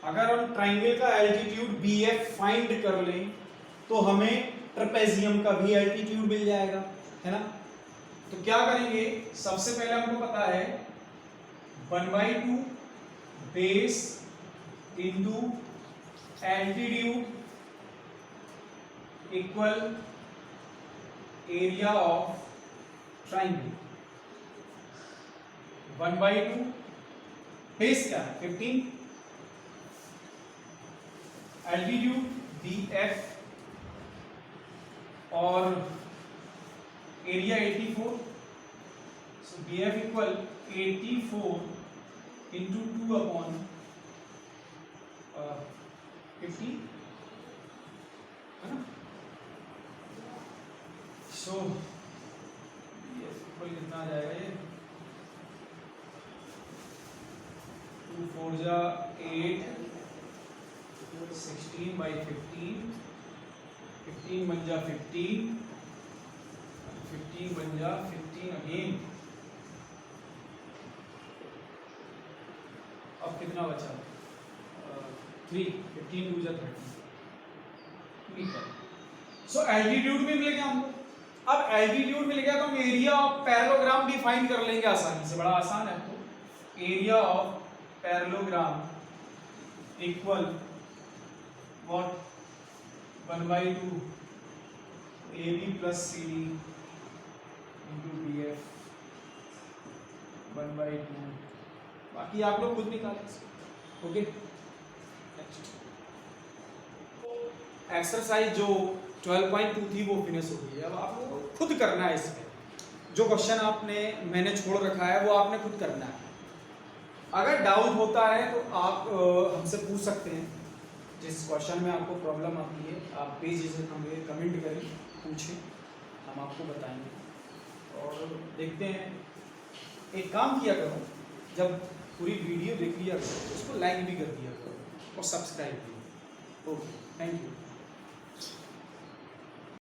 अगर हम ट्रायंगल का एल्टीट्यूड BF फाइंड कर लें तो हमें ट्रेपेजियम का भी एल्टीट्यूड मिल जाएगा, है ना। तो क्या करेंगे, सबसे पहले हमको पता है 1/2 base into altitude equal area of triangle. 1/2 base क्या है 15, एल्टीट्यूड BF और एरिया 84। सो BF इक्वल 84 इंटू 2/50, है ना। सो BF इक्वल कितना आ जाएगा ये 2 4 जा 8, 16/15, 15 बन जा 15, 15 बन जा 15 अगेन। अब कितना बचा 3, 15 2 जा 30 मीटर। सो एल्टीट्यूड भी मिल गया हमको। अब एल्टीट्यूड मिल गया तो हम एरिया ऑफ पैरेललोग्राम भी फाइंड कर लेंगे आसानी से, बड़ा आसान है। तो area of parallelogram equal what 1/2 AB plus CD into BF 1/2। बाकी आप लोग खुद निकालें। ओके, एक्सरसाइज जो 12.2 थी वो फिनिश हो गई है। अब आपको खुद करना है। इसमें जो क्वेश्चन मैंने छोड़ रखा है वो आपने खुद करना है। अगर डाउट होता है तो आप हमसे पूछ सकते हैं। जिस क्वेश्चन में आपको प्रॉब्लम आती है आप बेझिझक हमें कमेंट करें, पूछें, हम आपको बताएंगे। और देखते हैं, एक काम किया करो, जब पूरी वीडियो देख लिया करो उसको लाइक भी कर दिया करो और सब्सक्राइब भी। Okay, thank you.